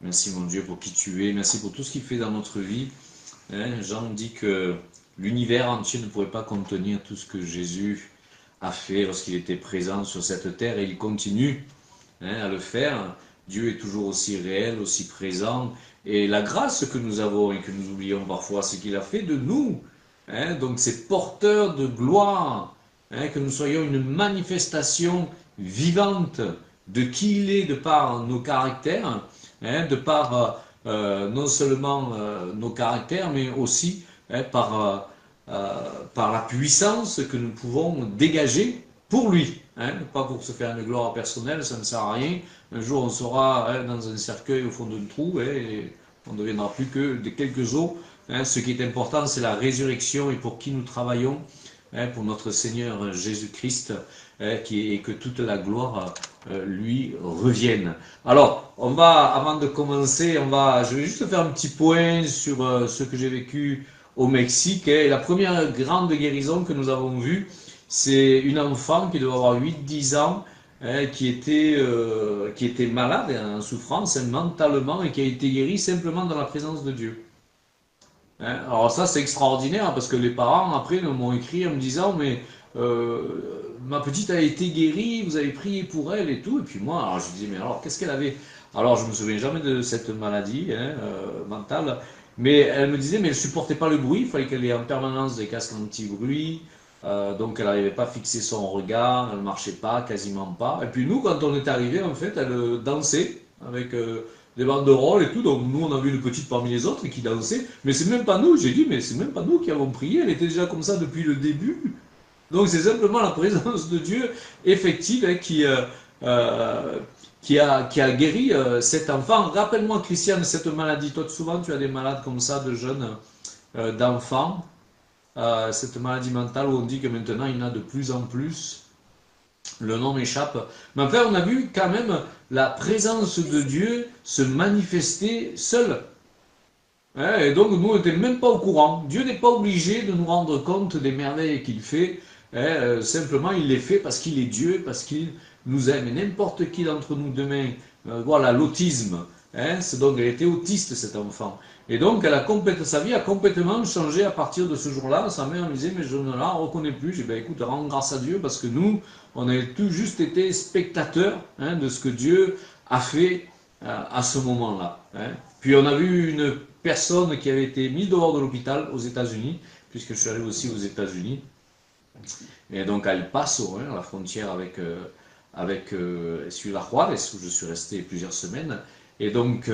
Merci mon Dieu pour qui tu es. Merci pour tout ce qu'il fait dans notre vie. Jean dit que l'univers entier ne pourrait pas contenir tout ce que Jésus a fait lorsqu'il était présent sur cette terre et il continue à le faire. Dieu est toujours aussi réel, aussi présent. Et la grâce que nous avons et que nous oublions parfois, c'est qu'il a fait de nous. Donc c'est porteur de gloire, que nous soyons une manifestation vivante de qui il est de par nos caractères, de par non seulement nos caractères, mais aussi par la puissance que nous pouvons dégager pour lui, pas pour se faire une gloire personnelle, ça ne sert à rien. Un jour, on sera dans un cercueil au fond d'un trou et on ne deviendra plus que des quelques os. Ce qui est important, c'est la résurrection et pour qui nous travaillons, pour notre Seigneur Jésus-Christ, et que toute la gloire lui revienne. Alors, avant de commencer, je vais juste faire un petit point sur ce que j'ai vécu au Mexique. La première grande guérison que nous avons vue, c'est une enfant qui devait avoir 8-10 ans, qui était malade, en souffrance mentalement, et qui a été guérie simplement dans la présence de Dieu. Alors ça, c'est extraordinaire, parce que les parents, après, m'ont écrit en me disant, mais ma petite a été guérie, vous avez prié pour elle et tout. Et puis moi, alors je disais, mais alors, qu'est-ce qu'elle avait? Alors, je me souviens jamais de cette maladie mentale, mais elle me disait, mais elle supportait pas le bruit, il fallait qu'elle ait en permanence des casques anti-bruit, donc elle n'arrivait pas à fixer son regard, elle marchait pas, quasiment pas. Et puis nous, quand on est arrivé, en fait, elle dansait avec des banderoles et tout, donc nous, on a vu une petite parmi les autres qui dansait, mais c'est même pas nous, j'ai dit, mais c'est même pas nous qui avons prié, elle était déjà comme ça depuis le début. Donc c'est simplement la présence de Dieu effective euh, qui a guéri cet enfant. Rappelle-moi, Christiane, cette maladie. Toi, souvent, tu as des malades comme ça, de jeunes, d'enfants. Cette maladie mentale où on dit que maintenant, il y en a de plus en plus. Le nom m'échappe. Mais enfin, on a vu quand même la présence de Dieu se manifester seule. Et donc, nous, on n'était même pas au courant. Dieu n'est pas obligé de nous rendre compte des merveilles qu'il fait. Simplement, il les fait parce qu'il est Dieu, parce qu'il nous aime. Et n'importe qui d'entre nous demain, voilà, l'autisme. C'est donc, elle était autiste, cet enfant. Et donc, sa vie a complètement changé à partir de ce jour-là. Sa mère me disait, mais je ne la reconnais plus. J'ai dit, ben, écoute, rends grâce à Dieu parce que nous, on a tout juste été spectateurs de ce que Dieu a fait à ce moment-là. Puis on a vu une personne qui avait été mise dehors de l'hôpital aux États-Unis, puisque je suis allé aussi aux États-Unis, et donc à El Paso, à la frontière avec Ciudad Juárez, où je suis resté plusieurs semaines. Et donc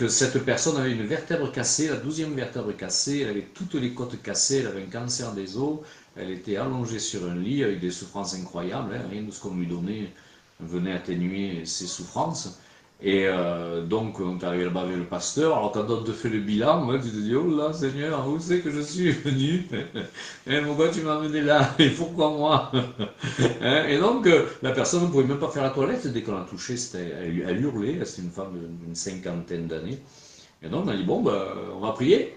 cette personne avait une vertèbre cassée, la 12e vertèbre cassée, elle avait toutes les côtes cassées, elle avait un cancer des os, elle était allongée sur un lit avec des souffrances incroyables, rien de ce qu'on lui donnait venait atténuer ses souffrances. Et donc, on est arrivé là-bas avec le pasteur. Alors, quand on te fait le bilan, tu te dis, oh là, Seigneur, où c'est que je suis venu? Et pourquoi tu m'as amené là? Et pourquoi moi? Et donc, la personne ne pouvait même pas faire la toilette dès qu'on l'a touchée. Elle hurlait, c'était une femme d'une cinquantaine d'années. Et donc, on a dit, bon, ben, on va prier.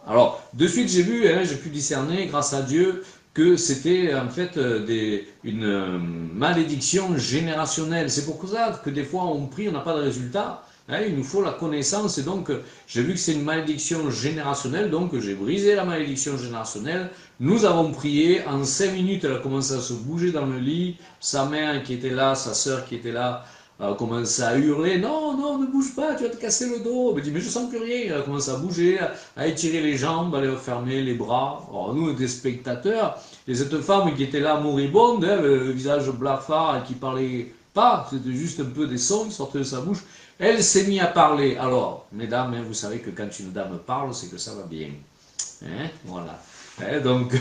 Alors, de suite, j'ai pu discerner, grâce à Dieu, que c'était en fait une malédiction générationnelle. C'est pour ça que des fois on prie, on n'a pas de résultat. Il nous faut la connaissance et donc j'ai vu que c'est une malédiction générationnelle, donc j'ai brisé la malédiction générationnelle. Nous avons prié, en 5 minutes elle a commencé à se bouger dans le lit, sa mère qui était là, sa sœur qui était là, a commencé à hurler, non, non, ne bouge pas, tu vas te casser le dos. Elle me dit, mais je sens plus rien. Elle a commencé à bouger, à étirer les jambes, à les fermer les bras. Alors nous, on était spectateurs. Et cette femme qui était là, moribonde, le visage blafard, qui parlait pas, c'était juste un peu des sons qui sortaient de sa bouche. Elle s'est mise à parler. Alors, mesdames, vous savez que quand une dame parle, c'est que ça va bien. Voilà. Donc,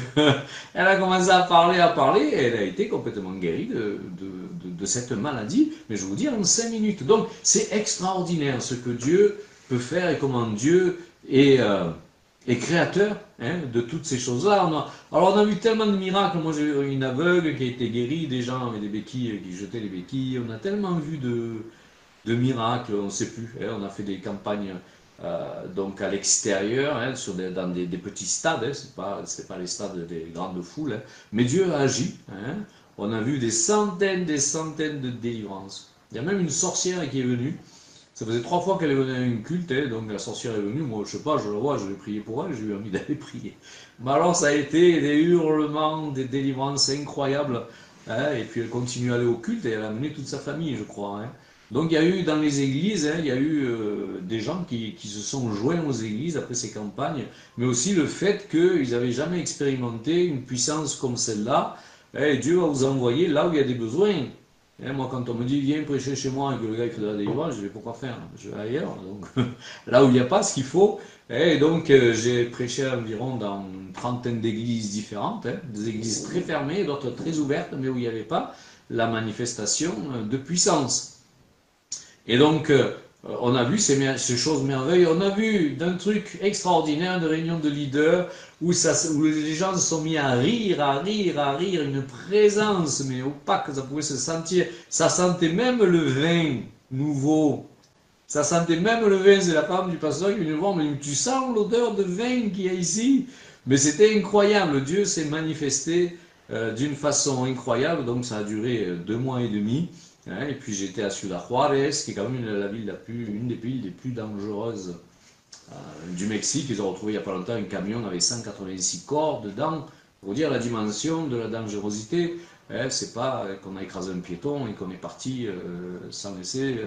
elle a commencé à parler, et elle a été complètement guérie de cette maladie, mais je vous dis en 5 minutes. Donc, c'est extraordinaire ce que Dieu peut faire et comment Dieu est créateur de toutes ces choses-là. Alors, on a vu tellement de miracles. Moi, j'ai eu une aveugle qui a été guérie, des gens avec des béquilles qui jetaient les béquilles. On a tellement vu de miracles, on ne sait plus. On a fait des campagnes donc à l'extérieur, dans des petits stades, c'est pas les stades des grandes foules, mais Dieu a agi. On a vu des centaines de délivrances. Il y a même une sorcière qui est venue, Ça faisait 3 fois qu'elle est venue à un culte, hein, donc la sorcière est venue, moi je sais pas, je le vois, je vais prier pour elle, j'ai eu envie d'aller prier. Mais alors ça a été des hurlements, des délivrances incroyables, hein, et puis elle continue à aller au culte et elle a amené toute sa famille, je crois. Hein. Donc il y a eu dans les églises, hein, il y a eu des gens qui se sont joints aux églises après ces campagnes, mais aussi le fait qu'ils n'avaient jamais expérimenté une puissance comme celle-là, et Dieu va vous envoyer là où il y a des besoins. Et moi, quand on me dit viens prêcher chez moi et que le gars il fait de la délivrance, je vais pourquoi faire? Je vais ailleurs. Donc, là où il n'y a pas ce qu'il faut. Et donc, j'ai prêché environ dans une trentaine d'églises différentes, hein, des églises très fermées, d'autres très ouvertes, mais où il n'y avait pas la manifestation de puissance. Et donc, on a vu ces choses merveilleuses. On a vu d'un truc extraordinaire, de réunion de leaders, où les gens se sont mis à rire, à rire, à rire, une présence, mais opaque, ça pouvait se sentir. Ça sentait même le vin nouveau. Ça sentait même le vin. C'est la femme du pasteur qui est venue voir, mais tu sens l'odeur de vin qu'il y a ici. Mais c'était incroyable. Dieu s'est manifesté d'une façon incroyable. Donc ça a duré 2 mois et demi. Hein, et puis j'étais à Ciudad Juárez, qui est quand même une des villes les plus dangereuses du Mexique. Ils ont retrouvé il n'y a pas longtemps un camion avec 186 corps dedans. Pour dire la dimension de la dangerosité, hein, c'est pas qu'on a écrasé un piéton et qu'on est parti sans laisser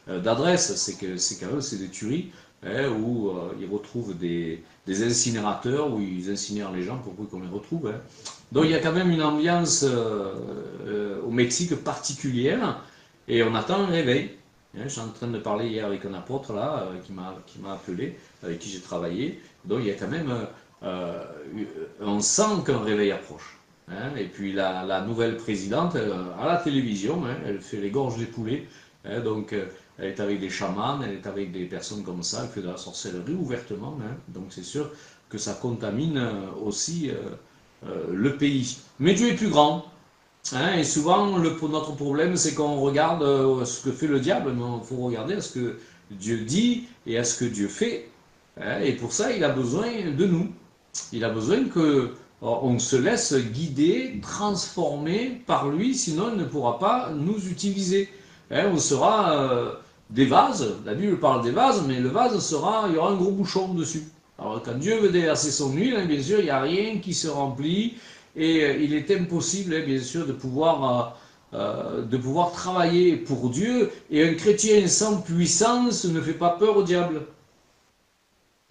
d'adresse. C'est quand même c'est des tueries, hein, où ils retrouvent des incinérateurs, où ils incinèrent les gens pour qu'on les retrouve. Hein. Donc il y a quand même une ambiance au Mexique particulière. Et on attend un réveil. Je suis en train de parler hier avec un apôtre là, qui m'a appelé, avec qui j'ai travaillé. Donc il y a quand même, on sent qu'un réveil approche. Hein. Et puis la nouvelle présidente, à la télévision, hein, elle fait les gorges des poulets. Hein, donc elle est avec des chamans, elle est avec des personnes comme ça, elle fait de la sorcellerie ouvertement. Hein. Donc c'est sûr que ça contamine aussi le pays. Mais Dieu est plus grand. Hein, et souvent, notre problème, c'est qu'on regarde ce que fait le diable, mais il faut regarder à ce que Dieu dit et à ce que Dieu fait. Hein, et pour ça, il a besoin de nous. Il a besoin que on se laisse guider, transformer par lui, sinon il ne pourra pas nous utiliser. Hein, on sera des vases, la Bible parle des vases, mais le vase sera, il y aura un gros bouchon dessus. Alors quand Dieu veut déverser son huile, hein, bien sûr, il n'y a rien qui se remplit. Et il est impossible, bien sûr, de pouvoir travailler pour Dieu. Et un chrétien sans puissance ne fait pas peur au diable.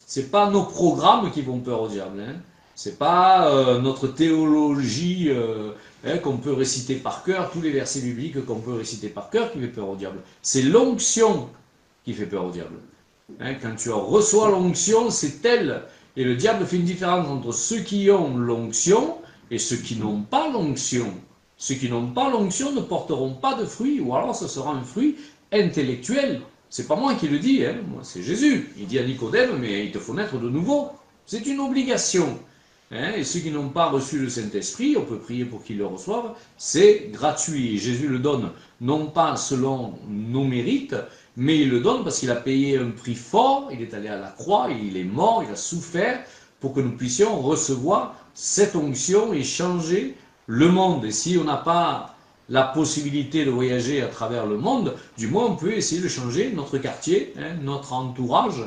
C'est pas nos programmes qui font peur au diable. Hein. C'est pas notre théologie hein, qu'on peut réciter par cœur, tous les versets bibliques qu'on peut réciter par cœur qui fait peur au diable. C'est l'onction qui fait peur au diable. Hein, quand tu reçois l'onction, c'est elle. Et le diable fait une différence entre ceux qui ont l'onction et ceux qui n'ont pas l'onction. Ceux qui n'ont pas l'onction ne porteront pas de fruit, ou alors ce sera un fruit intellectuel. C'est pas moi qui le dis, hein, moi c'est Jésus. Il dit à Nicodème, mais il te faut naître de nouveau. C'est une obligation. Hein, et ceux qui n'ont pas reçu le Saint-Esprit, on peut prier pour qu'ils le reçoivent, c'est gratuit. Et Jésus le donne, non pas selon nos mérites, mais il le donne parce qu'il a payé un prix fort, il est allé à la croix, il est mort, il a souffert pour que nous puissions recevoir cette onction et changer le monde. Et si on n'a pas la possibilité de voyager à travers le monde, du moins on peut essayer de changer notre quartier, hein, notre entourage,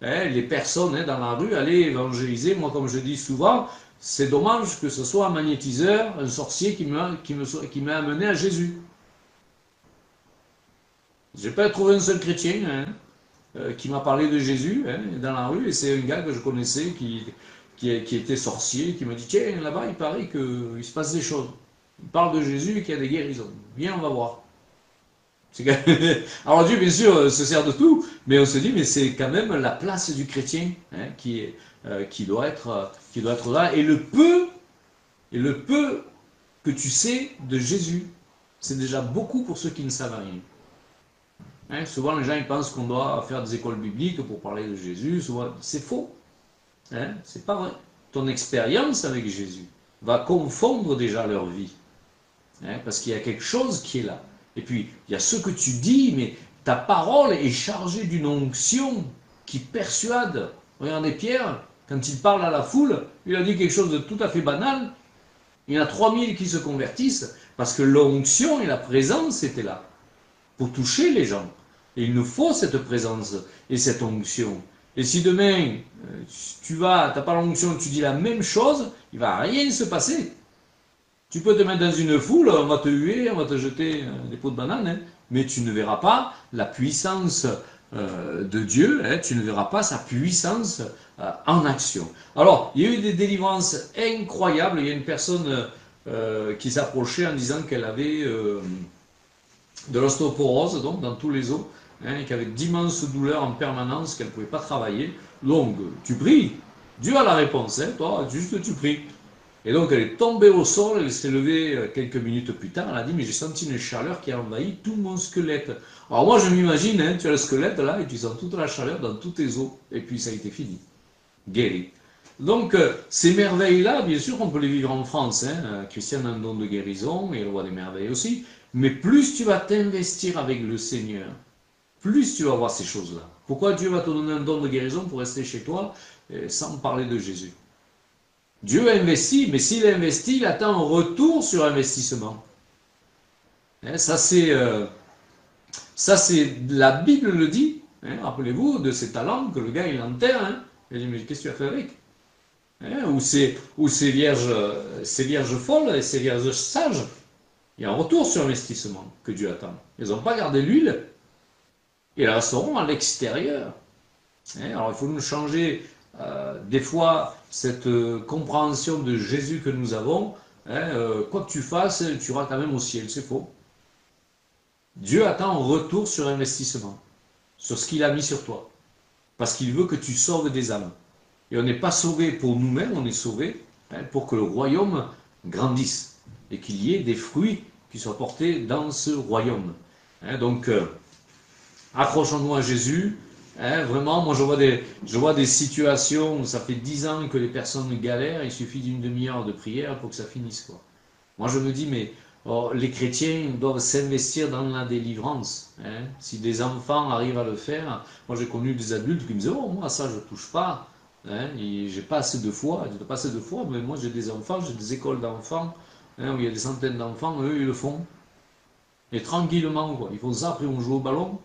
hein, les personnes hein, dans la rue, aller évangéliser. Moi, comme je dis souvent, c'est dommage que ce soit un magnétiseur, un sorcier qui m'a amené à Jésus. Je n'ai pas trouvé un seul chrétien hein, qui m'a parlé de Jésus hein, dans la rue, et c'est un gars que je connaissais qui était sorcier, qui m'a dit tiens, là-bas, il paraît qu'il se passe des choses. Il parle de Jésus et qu'il y a des guérisons. Viens, on va voir. Alors Dieu, bien sûr, se sert de tout, mais on se dit, mais c'est quand même la place du chrétien hein, qui doit être là. Et le peu que tu sais de Jésus, c'est déjà beaucoup pour ceux qui ne savent rien. Hein, souvent, les gens ils pensent qu'on doit faire des écoles bibliques pour parler de Jésus. C'est faux. Hein, c'est pas vrai. Ton expérience avec Jésus va confondre déjà leur vie. Hein, parce qu'il y a quelque chose qui est là. Et puis, il y a ce que tu dis, mais ta parole est chargée d'une onction qui persuade. Regardez Pierre, quand il parle à la foule, il a dit quelque chose de tout à fait banal. Il y en a 3000 qui se convertissent parce que l'onction et la présence étaient là pour toucher les gens. Et il nous faut cette présence et cette onction. Et si demain, tu n'as pas l'onction, tu dis la même chose, il ne va rien se passer. Tu peux te mettre dans une foule, on va te huer, on va te jeter des pots de banane, hein, mais tu ne verras pas la puissance de Dieu, hein, tu ne verras pas sa puissance en action. Alors, il y a eu des délivrances incroyables. Il y a une personne qui s'approchait en disant qu'elle avait de l'ostéoporose, donc dans tous les os, hein, et qui avait d'immenses douleurs en permanence, qu'elle ne pouvait pas travailler. Donc, tu pries. Dieu a la réponse, hein, toi, juste tu pries. Et donc elle est tombée au sol, elle s'est levée quelques minutes plus tard, elle a dit mais j'ai senti une chaleur qui a envahi tout mon squelette. Alors moi je m'imagine, hein, tu as le squelette là et tu sens toute la chaleur dans tous tes os, et puis ça a été fini, guéri. Donc ces merveilles-là, bien sûr on peut les vivre en France, hein. Christiane a un don de guérison et elle voit des merveilles aussi, mais plus tu vas t'investir avec le Seigneur, plus tu vas voir ces choses-là. Pourquoi Dieu va te donner un don de guérison pour rester chez toi sans parler de Jésus? Dieu a investi, mais s'il a investi, il attend un retour sur investissement. Hein, ça, c'est la Bible le dit. Hein, rappelez-vous de ces talents que le gars il enterre. Hein. Il dit mais qu'est-ce que tu as fait avec? Hein, ou ces vierges folles et ces vierges sages. Il y a un retour sur investissement que Dieu attend. Ils n'ont pas gardé l'huile. Et elles resteront à l'extérieur. Hein, alors il faut nous changer des fois cette compréhension de Jésus que nous avons, hein, quoi que tu fasses, tu iras quand même au ciel, c'est faux. Dieu attend un retour sur investissement, sur ce qu'il a mis sur toi, parce qu'il veut que tu sauves des âmes. Et on n'est pas sauvé pour nous-mêmes, on est sauvé pour que le royaume grandisse et qu'il y ait des fruits qui soient portés dans ce royaume. Hein, donc, accrochons-nous à Jésus. Hein, vraiment, moi je vois des situations où ça fait 10 ans que les personnes galèrent, il suffit d'une demi-heure de prière pour que ça finisse, quoi. Moi je me dis, mais les chrétiens doivent s'investir dans la délivrance. Hein. Si des enfants arrivent à le faire, moi j'ai connu des adultes qui me disaient, oh moi ça je touche pas, hein, j'ai pas assez de foi, mais moi j'ai des enfants, j'ai des écoles d'enfants, hein, où il y a des centaines d'enfants, eux ils le font. Et tranquillement, quoi. Ils font ça, après on joue au ballon.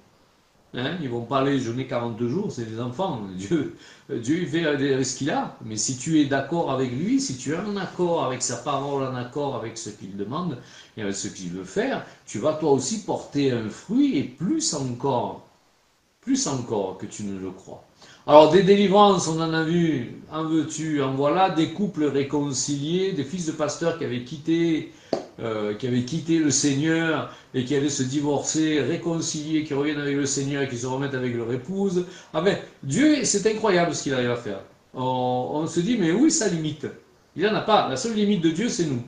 Hein, ils vont pas aller jeûner 40 jours, c'est des enfants. Dieu il fait ce qu'il a. Mais si tu es d'accord avec lui, si tu es en accord avec sa parole, en accord avec ce qu'il demande et avec ce qu'il veut faire, tu vas toi aussi porter un fruit et plus encore que tu ne le crois. Alors des délivrances, on en a vu, en veux-tu, en voilà, des couples réconciliés, des fils de pasteurs qui avaient quitté le Seigneur et qui allaient se divorcer, réconcilier, qui reviennent avec le Seigneur et qui se remettent avec leur épouse. Ah ben, Dieu, c'est incroyable ce qu'il arrive à faire. On se dit, mais où est sa limite? Il n'en a pas. La seule limite de Dieu, c'est nous.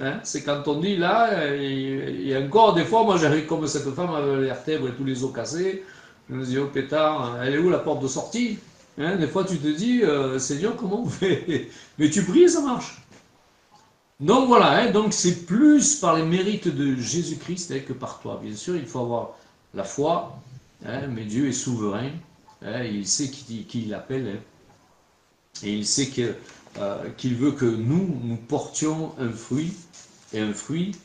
Hein, c'est quand on dit là, et encore des fois, moi j'arrive comme cette femme avec les vertèbres et tous les os cassés. Je me dis, oh pétard, elle est où la porte de sortie? Hein, des fois tu te dis, Seigneur, comment on fait? Mais tu pries et ça marche. Donc voilà, hein, donc c'est plus par les mérites de Jésus-Christ que par toi. Bien sûr, il faut avoir la foi, hein, mais Dieu est souverain, hein, il sait qui il appelle, hein, et il sait qu'il veut que nous portions un fruit, et un fruit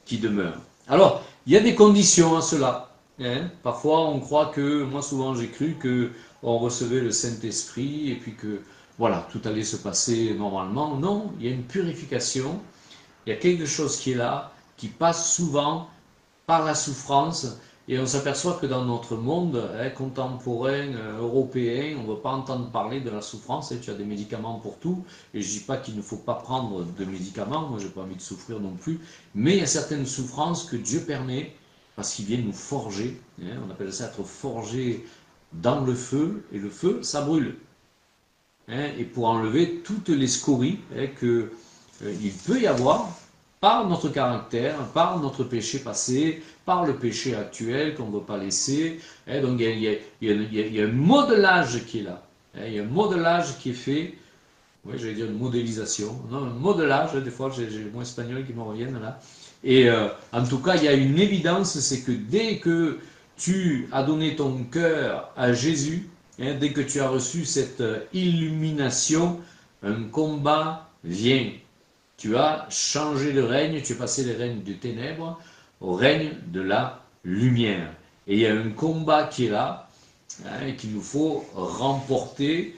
qui demeure. Alors, il y a des conditions à cela. Hein. Parfois, on croit que, moi souvent j'ai cru que on recevait le Saint-Esprit et puis que voilà, tout allait se passer normalement. Non, il y a une purification, il y a quelque chose qui est là, qui passe souvent par la souffrance. Et on s'aperçoit que dans notre monde contemporain, européen, on ne veut pas entendre parler de la souffrance. Tu as des médicaments pour tout. Et je ne dis pas qu'il ne faut pas prendre de médicaments. Moi, je n'ai pas envie de souffrir non plus. Mais il y a certaines souffrances que Dieu permet parce qu'il vient nous forger. On appelle ça être forgé dans le feu. Et le feu, ça brûle. Et pour enlever toutes les scories qu'il peut y avoir par notre caractère, par notre péché passé, par le péché actuel qu'on ne veut pas laisser. Donc il y a un modelage qui est là. Il y a un modelage qui est fait. Oui, j'allais dire une modélisation. Non, un modelage, des fois j'ai le mot espagnol qui me reviennent là. Et en tout cas, il y a une évidence, c'est que dès que tu as donné ton cœur à Jésus, dès que tu as reçu cette illumination, un combat vient. Tu as changé de règne, tu es passé des règnes de ténèbres au règne de la lumière. Et il y a un combat qui est là, hein, et qu'il nous faut remporter.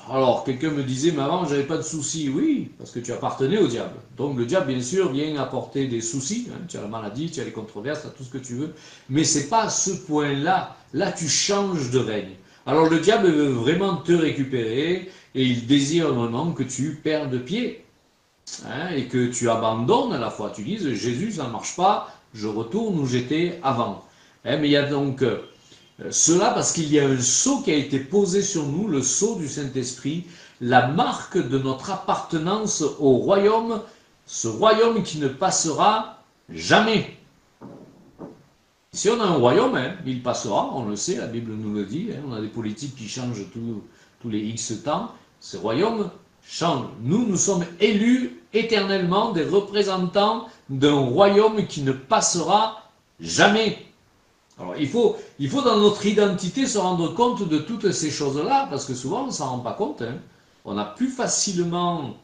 Alors, quelqu'un me disait, mais avant, j'avais pas de soucis. Oui, parce que tu appartenais au diable. Donc, le diable, bien sûr, vient apporter des soucis. Hein. Tu as la maladie, tu as les controverses, tu as tout ce que tu veux. Mais c'est pas à ce point-là. Là, tu changes de règne. Alors, le diable veut vraiment te récupérer et il désire vraiment que tu perdes pied. Hein, et que tu abandonnes la foi. Tu dises, Jésus, ça ne marche pas, je retourne où j'étais avant. Hein, mais il y a donc cela parce qu'il y a un sceau qui a été posé sur nous, le sceau du Saint-Esprit, la marque de notre appartenance au royaume, ce royaume qui ne passera jamais. Si on a un royaume, hein, il passera, on le sait, la Bible nous le dit, hein, on a des politiques qui changent tous les X temps, ce royaume change. Nous sommes élus éternellement des représentants d'un royaume qui ne passera jamais. Alors il faut dans notre identité se rendre compte de toutes ces choses-là, parce que souvent on ne s'en rend pas compte. Hein. On a plus facilement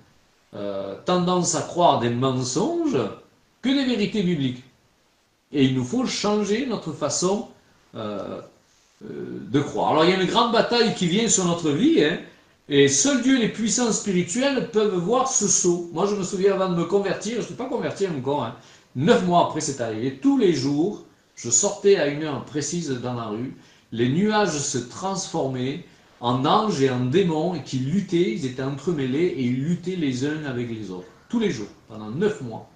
tendance à croire des mensonges que des vérités bibliques. Et il nous faut changer notre façon de croire. Alors il y a une grande bataille qui vient sur notre vie, hein, et seuls Dieu et les puissants spirituels peuvent voir ce sceau. Moi je me souviens avant de me convertir, je ne suis pas converti encore, hein, 9 mois après c'est arrivé, tous les jours, je sortais à une heure précise dans la rue, les nuages se transformaient en anges et en démons qui luttaient, ils étaient entremêlés et ils luttaient les uns avec les autres. Tous les jours, pendant 9 mois.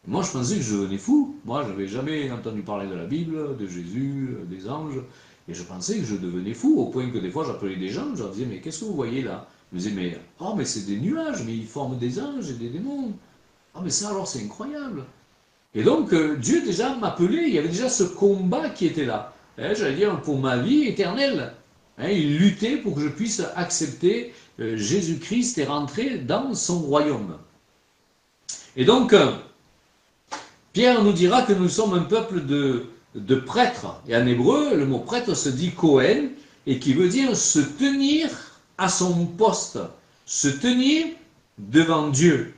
Moi je pensais que je devenais fou, moi je n'avais jamais entendu parler de la Bible, de Jésus, des anges, et je pensais que je devenais fou, au point que des fois j'appelais des gens, je leur disais, mais qu'est-ce que vous voyez là? Ils me disaient, mais, oh mais c'est des nuages, mais ils forment des anges et des démons. Ah mais ça alors c'est incroyable. Et donc Dieu déjà m'appelait, il y avait déjà ce combat qui était là, hein, j'allais dire pour ma vie éternelle. Hein, il luttait pour que je puisse accepter Jésus-Christ et rentrer dans son royaume. Et donc, Pierre nous dira que nous sommes un peuple de prêtres. Et en hébreu, le mot prêtre se dit Kohen, et qui veut dire se tenir à son poste, se tenir devant Dieu.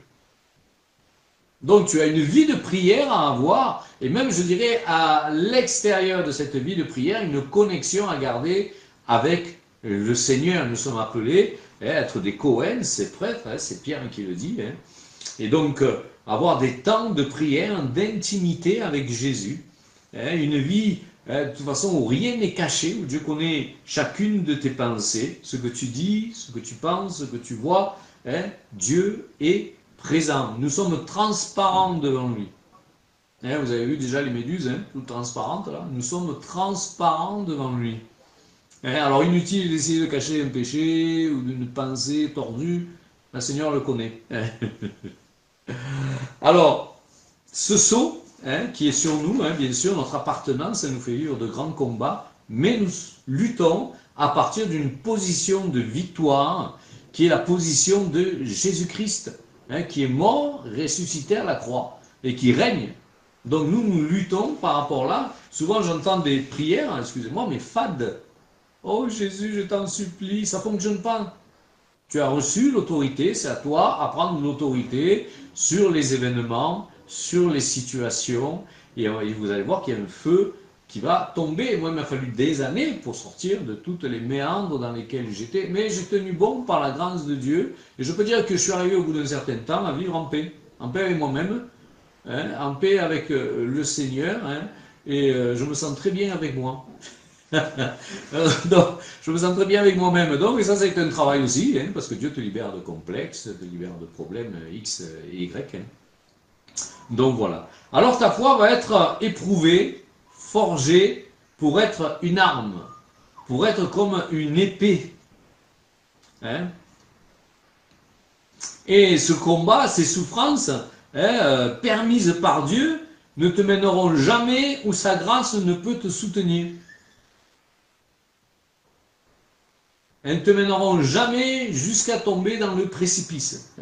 Donc tu as une vie de prière à avoir, et même je dirais à l'extérieur de cette vie de prière, une connexion à garder avec le Seigneur. Nous sommes appelés à être des Kohen, c'est prêtres, c'est Pierre qui le dit. Et donc avoir des temps de prière, d'intimité avec Jésus, une vie de toute façon où rien n'est caché, où Dieu connaît chacune de tes pensées, ce que tu dis, ce que tu penses, ce que tu vois, Dieu est présent. Nous sommes transparents devant lui. Vous avez vu déjà les méduses, toutes transparentes là. Nous sommes transparents devant lui. Alors inutile d'essayer de cacher un péché ou une pensée tordue, le Seigneur le connaît. Alors, ce sceau qui est sur nous, bien sûr, notre appartenance, ça nous fait vivre de grands combats, mais nous luttons à partir d'une position de victoire, qui est la position de Jésus-Christ, qui est mort, ressuscité à la croix, et qui règne. Donc nous luttons par rapport là. Souvent j'entends des prières, excusez-moi, mais fades. Oh Jésus, je t'en supplie, ça ne fonctionne pas. Tu as reçu l'autorité, c'est à toi à prendre l'autorité sur les événements, sur les situations, et vous allez voir qu'il y a un feu qui va tomber. Moi, il m'a fallu des années pour sortir de toutes les méandres dans lesquelles j'étais, mais j'ai tenu bon par la grâce de Dieu, et je peux dire que je suis arrivé au bout d'un certain temps à vivre en paix avec moi-même, en paix avec le Seigneur, et je me sens très bien avec moi. Donc, je me sens très bien avec moi-même. Donc, et ça, c'est un travail aussi, parce que Dieu te libère de complexes, te libère de problèmes X et Y. Donc, voilà. Alors, ta foi va être éprouvée, forgée pour être une arme, pour être comme une épée. Et ce combat, ces souffrances permises par Dieu ne te mèneront jamais où sa grâce ne peut te soutenir. Elles ne te mèneront jamais jusqu'à tomber dans le précipice.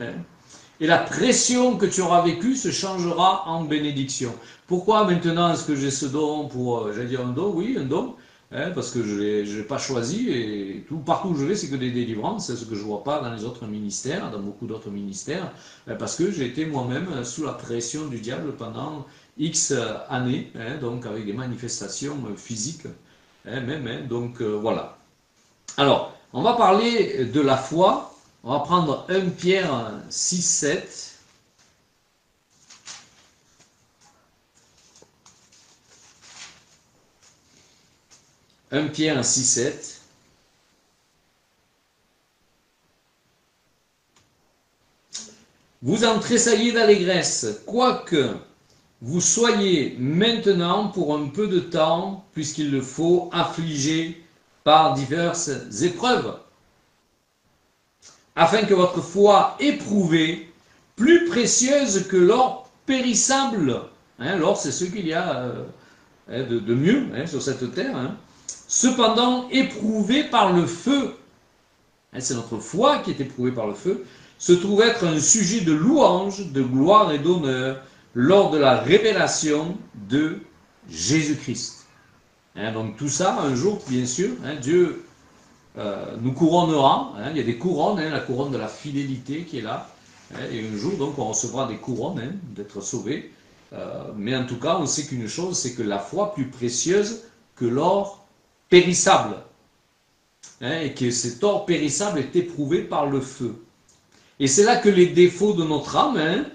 Et la pression que tu auras vécue se changera en bénédiction. Pourquoi maintenant est-ce que j'ai ce don pour, j'allais dire un don, oui, un don, parce que je l'ai pas choisi, et partout où je vais, c'est que des délivrances, c'est ce que je vois pas dans les autres ministères, dans beaucoup d'autres ministères, parce que j'ai été moi-même sous la pression du diable pendant X années, donc avec des manifestations physiques, même, donc voilà. Alors, on va parler de la foi, on va prendre 1 Pierre 6, 7. 1 Pierre 6, 7. Vous en tressaillez d'allégresse, quoique vous soyez maintenant pour un peu de temps, puisqu'il le faut, affligés par diverses épreuves, afin que votre foi éprouvée, plus précieuse que l'or périssable, l'or c'est ce qu'il y a de mieux sur cette terre, cependant éprouvée par le feu, c'est notre foi qui est éprouvée par le feu, se trouve être un sujet de louange, de gloire et d'honneur lors de la révélation de Jésus-Christ. Donc tout ça, un jour, bien sûr, Dieu nous couronnera. Il y a des couronnes, la couronne de la fidélité qui est là. Et un jour, donc, on recevra des couronnes d'être sauvés. Mais en tout cas, on sait qu'une chose, c'est que la foi plus précieuse que l'or périssable. Et que cet or périssable est éprouvé par le feu. Et c'est là que les défauts de notre âme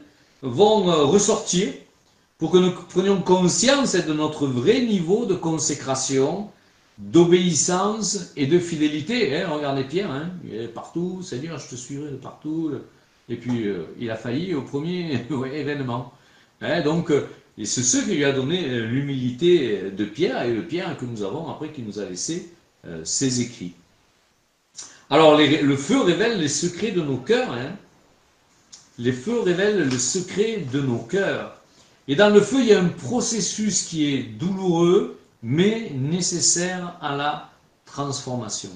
vont ressortir pour que nous prenions conscience de notre vrai niveau de consécration, d'obéissance et de fidélité. Regardez Pierre, il est partout, Seigneur, je te suivrai de partout. Et puis, il a failli au premier événement. Donc, et c'est ce qui lui a donné l'humilité de Pierre, et le Pierre que nous avons après, qui nous a laissé ses écrits. Alors, le feu révèle les secrets de nos cœurs. Les feux révèlent le secret de nos cœurs. Et dans le feu, il y a un processus qui est douloureux, mais nécessaire à la transformation.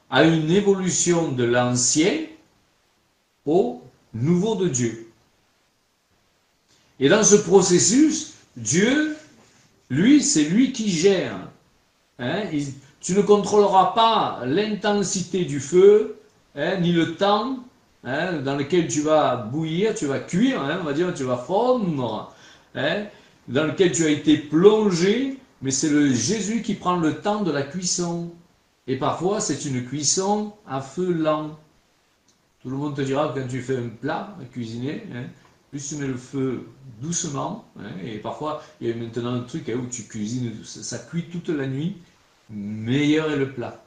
À une évolution de l'ancien au nouveau de Dieu. Et dans ce processus, Dieu, lui, c'est lui qui gère. Tu ne contrôleras pas l'intensité du feu, ni le temps dans lequel tu vas bouillir, tu vas cuire, on va dire, tu vas fondre, dans lequel tu as été plongé, mais c'est le Jésus qui prend le temps de la cuisson. Et parfois, c'est une cuisson à feu lent. Tout le monde te dira que quand tu fais un plat à cuisiner, plus tu mets le feu doucement, et parfois, il y a maintenant un truc où tu cuisines, ça cuit toute la nuit, meilleur est le plat.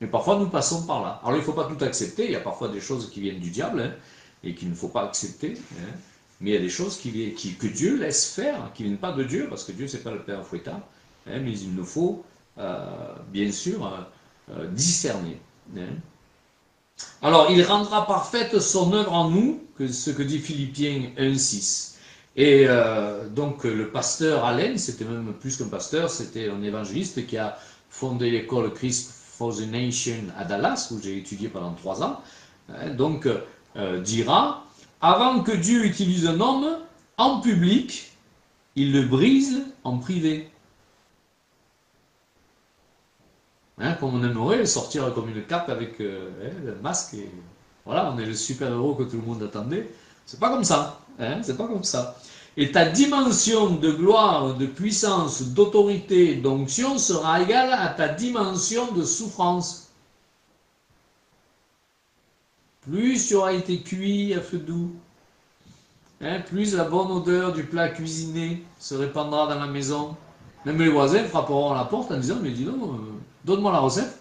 Mais parfois, nous passons par là. Alors, il ne faut pas tout accepter. Il y a parfois des choses qui viennent du diable et qu'il ne faut pas accepter. Mais il y a des choses que Dieu laisse faire, qui ne viennent pas de Dieu, parce que Dieu, ce n'est pas le Père fouettard. Mais il nous faut, bien sûr, discerner. Alors, il rendra parfaite son œuvre en nous, ce que dit Philippiens 1,6. Et donc, le pasteur Allen, c'était même plus qu'un pasteur, c'était un évangéliste qui a fondé l'école Christ for the Nation à Dallas, où j'ai étudié pendant 3 ans, dira, avant que Dieu utilise un homme en public, il le brise en privé. Comme on aimerait sortir comme une cape avec le masque, et voilà, on est le super-héros que tout le monde attendait. C'est pas comme ça, c'est pas comme ça. Et ta dimension de gloire, de puissance, d'autorité, d'onction sera égale à ta dimension de souffrance. Plus tu auras été cuit à feu doux, plus la bonne odeur du plat cuisiné se répandra dans la maison. Même les voisins frapperont à la porte en disant, mais dis donc, donne-moi la recette.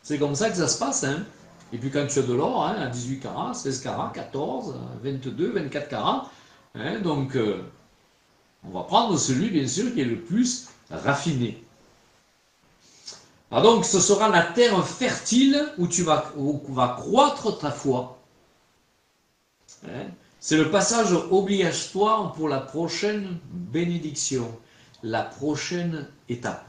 C'est comme ça que ça se passe. Et puis quand tu as de l'or, à 18 carats, 16 carats, 14, 22, 24 carats, donc on va prendre celui, bien sûr, qui est le plus raffiné. Alors donc, ce sera la terre fertile où va croître ta foi. C'est le passage obligatoire pour la prochaine bénédiction, la prochaine étape.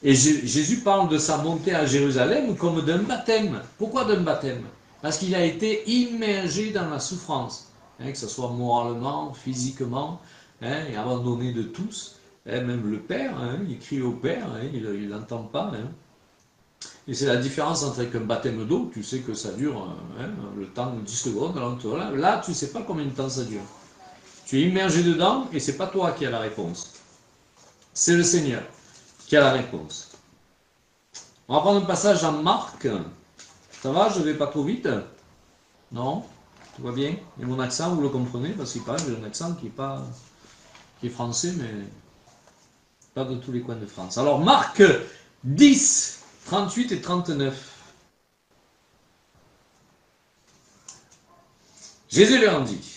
Et Jésus parle de sa montée à Jérusalem comme d'un baptême. Pourquoi d'un baptême? Parce qu'il a été immergé dans la souffrance, que ce soit moralement, physiquement, hein, et abandonné de tous, hein, même le Père, hein, il crie au Père, hein, il n'entend pas. Hein. Et c'est la différence entre un baptême d'eau, tu sais que ça dure hein, le temps de 10 secondes, là tu ne sais pas combien de temps ça dure. Tu es immergé dedans et c'est pas toi qui as la réponse. C'est le Seigneur qui a la réponse. On va prendre un passage en Marc. Ça va, je ne vais pas trop vite? Non? Tout va bien? Et mon accent, vous le comprenez? Parce qu'il paraît que j'ai un accent qui est français, mais pas de tous les coins de France. Alors, Marc 10, 38 et 39. Jésus leur dit,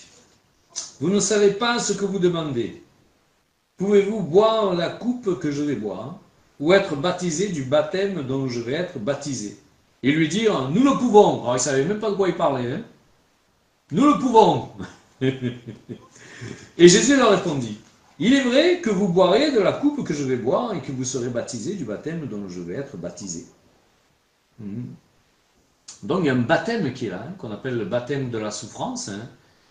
vous ne savez pas ce que vous demandez. Pouvez-vous boire la coupe que je vais boire, ou être baptisé du baptême dont je vais être baptisé? Et lui dire, nous le pouvons. Alors, il ne savait même pas de quoi il parlait. Hein. Nous le pouvons. Et Jésus leur répondit, il est vrai que vous boirez de la coupe que je vais boire et que vous serez baptisés du baptême dont je vais être baptisé. Donc il y a un baptême qui est là, hein, qu'on appelle le baptême de la souffrance, hein,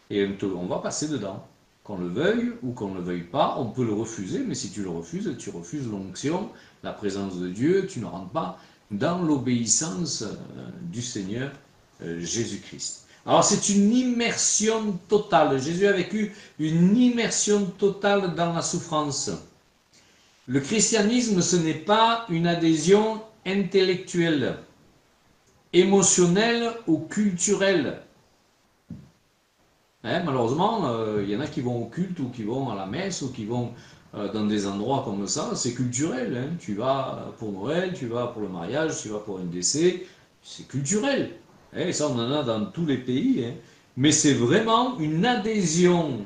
et on va passer dedans. Qu'on le veuille ou qu'on ne le veuille pas, on peut le refuser, mais si tu le refuses, tu refuses l'onction, la présence de Dieu, tu ne rentres pas dans l'obéissance du Seigneur Jésus-Christ. Alors c'est une immersion totale. Jésus a vécu une immersion totale dans la souffrance. Le christianisme, ce n'est pas une adhésion intellectuelle, émotionnelle ou culturelle. Hein, malheureusement, il y en a qui vont au culte ou qui vont à la messe ou qui vont dans des endroits comme ça, c'est culturel. Hein. Tu vas pour Noël, tu vas pour le mariage, tu vas pour un décès, c'est culturel. Et ça, on en a dans tous les pays. Hein. Mais c'est vraiment une adhésion,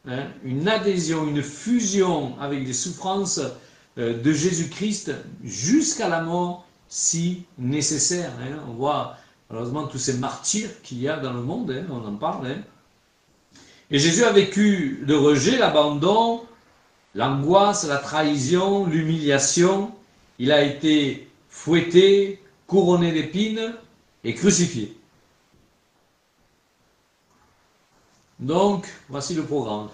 hein, une fusion avec les souffrances de Jésus-Christ jusqu'à la mort si nécessaire. Hein. On voit malheureusement tous ces martyrs qu'il y a dans le monde, hein, on en parle. Hein. Et Jésus a vécu le rejet, l'abandon, l'angoisse, la trahison, l'humiliation. Il a été fouetté, couronné d'épines et crucifié. Donc, voici le programme.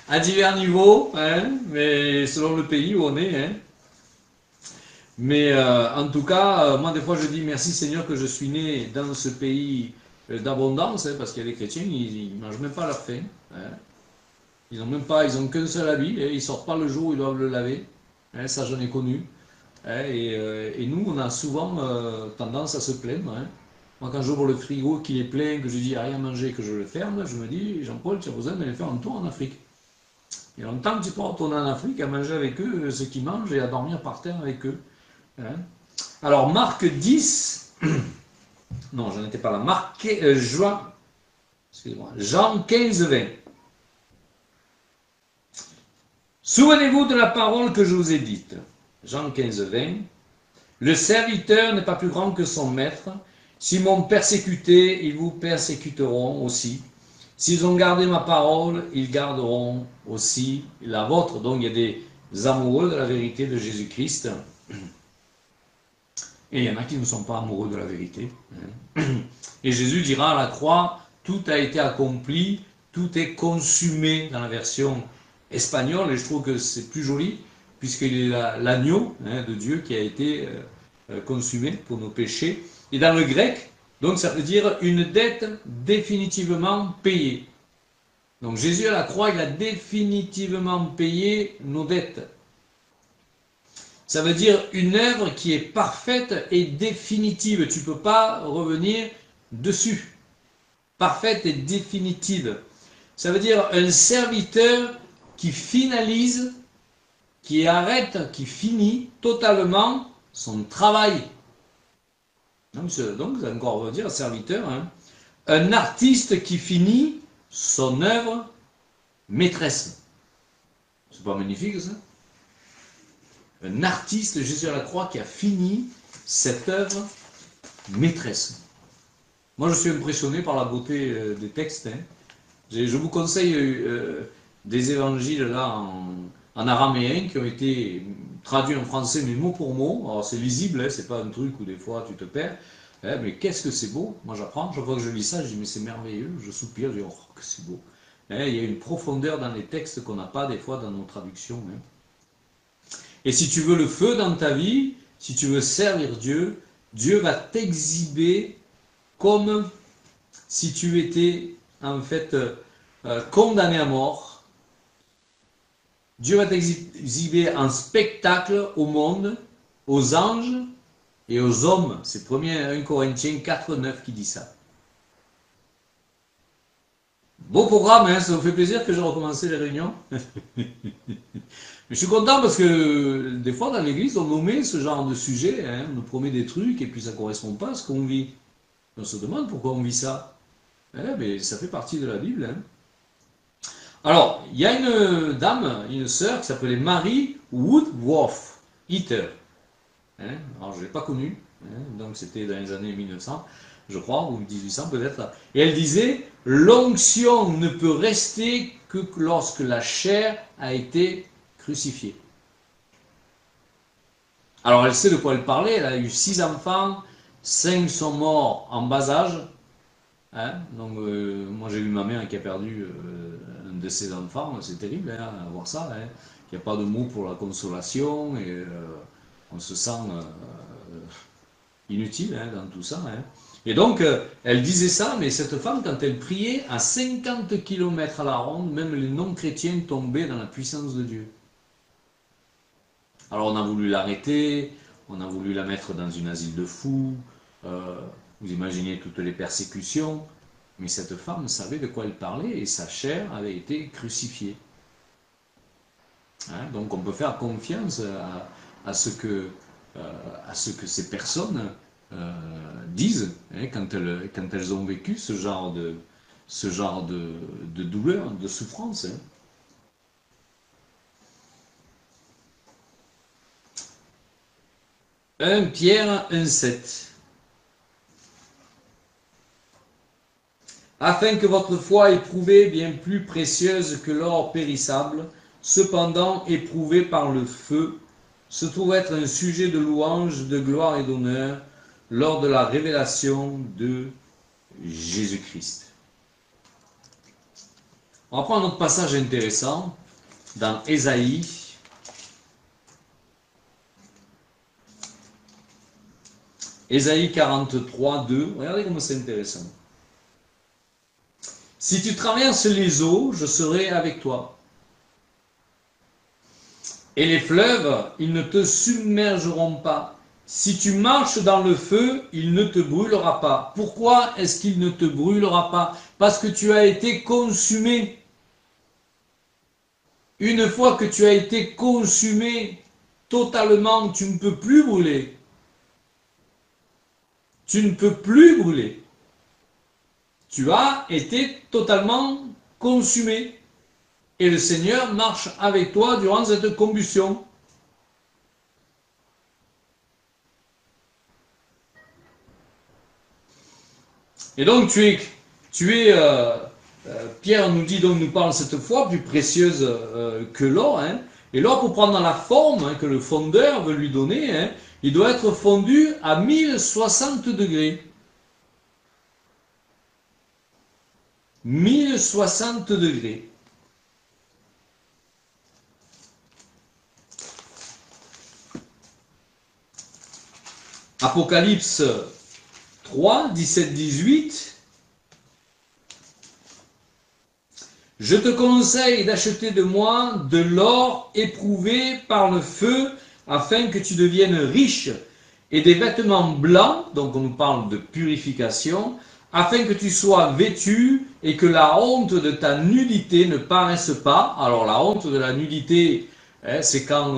À divers niveaux, hein, mais selon le pays où on est. Hein. Mais en tout cas, moi des fois je dis merci Seigneur que je suis né dans ce pays d'abondance, hein, parce qu'il y a des chrétiens, ils ne mangent même pas leur faim. Hein. Ils n'ont même pas, ils ont qu'un seul habit, et ils ne sortent pas le jour où ils doivent le laver. Hein, ça j'en ai connu. Hein, et nous, on a souvent tendance à se plaindre. Hein. Moi, quand j'ouvre le frigo, qu'il est plein, que je dis rien à manger, que je le ferme, je me dis, Jean-Paul, tu as besoin d'aller faire un tour en Afrique. Il y a longtemps que tu peux retourner en Afrique à manger avec eux ce qu'ils mangent et à dormir par terre avec eux. Hein. Alors, Marc 10, non, j'en étais pas là, Jean 15, 20. Souvenez-vous de la parole que je vous ai dite. Jean 15, 20. Le serviteur n'est pas plus grand que son maître. S'ils m'ont persécuté, ils vous persécuteront aussi. S'ils ont gardé ma parole, ils garderont aussi la vôtre. Donc il y a des amoureux de la vérité de Jésus-Christ. Et il y en a qui ne sont pas amoureux de la vérité. Et Jésus dira à la croix, tout a été accompli, tout est consumé dans la version espagnole. Et je trouve que c'est plus joli, puisqu'il est l'agneau de Dieu qui a été consumé pour nos péchés. Et dans le grec, donc ça veut dire une dette définitivement payée. Donc Jésus à la croix, il a définitivement payé nos dettes. Ça veut dire une œuvre qui est parfaite et définitive. Tu ne peux pas revenir dessus. Parfaite et définitive. Ça veut dire un serviteur qui finalise, qui arrête, qui finit totalement son travail. Donc ça veut encore dire serviteur. Hein. Un artiste qui finit son œuvre maîtresse. C'est pas magnifique ça? Un artiste, Jésus à la croix, qui a fini cette œuvre maîtresse. Moi, je suis impressionné par la beauté des textes. Hein. Je vous conseille des évangiles là en araméen qui ont été traduits en français, mais mot pour mot. Alors, c'est lisible, hein, c'est pas un truc où des fois tu te perds. Hein, mais qu'est-ce que c'est beau! Moi, j'apprends. Chaque fois que je lis ça, je dis, mais c'est merveilleux. Je soupire, je dis, oh, que c'est beau. Hein, il y a une profondeur dans les textes qu'on n'a pas des fois dans nos traductions. Hein. Et si tu veux le feu dans ta vie, si tu veux servir Dieu, Dieu va t'exhiber comme si tu étais en fait condamné à mort. Dieu va t'exhiber en spectacle au monde, aux anges et aux hommes. C'est 1 Corinthiens 4, 9 qui dit ça. Beau programme, hein, ça vous fait plaisir que j'ai recommencé les réunions. Mais je suis content parce que des fois dans l'église, on nous met ce genre de sujet, hein, on nous promet des trucs et puis ça ne correspond pas à ce qu'on vit. On se demande pourquoi on vit ça. Mais ça fait partie de la Bible. Hein. Alors, il y a une dame, une sœur qui s'appelait Mary Woodworth Eater. Hein, alors, je ne l'ai pas connue, hein, donc c'était dans les années 1900, je crois, ou 1800 peut-être. Et elle disait, l'onction ne peut rester que lorsque la chair a été crucifiée. Alors, elle sait de quoi elle parlait, elle a eu 6 enfants, 5 sont morts en bas âge. Hein, donc, moi j'ai eu ma mère qui a perdu un de ses enfants, c'est terrible hein, à voir ça. Hein. Il n'y a pas de mots pour la consolation et on se sent inutile hein, dans tout ça. Hein. Et donc, elle disait ça, mais cette femme, quand elle priait à 50 km à la ronde, même les non-chrétiens tombaient dans la puissance de Dieu. Alors on a voulu l'arrêter, on a voulu la mettre dans une asile de fous, vous imaginez toutes les persécutions, mais cette femme savait de quoi elle parlait et sa chair avait été crucifiée. Hein, donc on peut faire confiance à ce que ces personnes disent hein, quand elles ont vécu ce genre de douleur, de souffrance. Hein. 1 Pierre 1,7 Afin que votre foi éprouvée, bien plus précieuse que l'or périssable, cependant éprouvée par le feu, se trouve être un sujet de louange, de gloire et d'honneur lors de la révélation de Jésus-Christ. On va prendre un autre passage intéressant dans Ésaïe. Ésaïe 43, 2. Regardez comment c'est intéressant. Si tu traverses les eaux, je serai avec toi. Et les fleuves, ils ne te submergeront pas. Si tu marches dans le feu, il ne te brûlera pas. Pourquoi est-ce qu'il ne te brûlera pas? Parce que tu as été consumé. Une fois que tu as été consumé totalement, tu ne peux plus brûler. Tu ne peux plus brûler. Tu as été totalement consumé. Et le Seigneur marche avec toi durant cette combustion. Et donc Pierre nous dit donc, nous parle cette fois plus précieuse que l'or. Hein. Et l'or, pour prendre la forme hein, que le fondeur veut lui donner, hein, il doit être fondu à 1060 degrés. 1060 degrés. Apocalypse 3, 17, 18. Je te conseille d'acheter de moi de l'or éprouvé par le feu afin que tu deviennes riche et des vêtements blancs, donc on nous parle de purification, afin que tu sois vêtu et que la honte de ta nudité ne paraisse pas. Alors la honte de la nudité, hein, c'est quand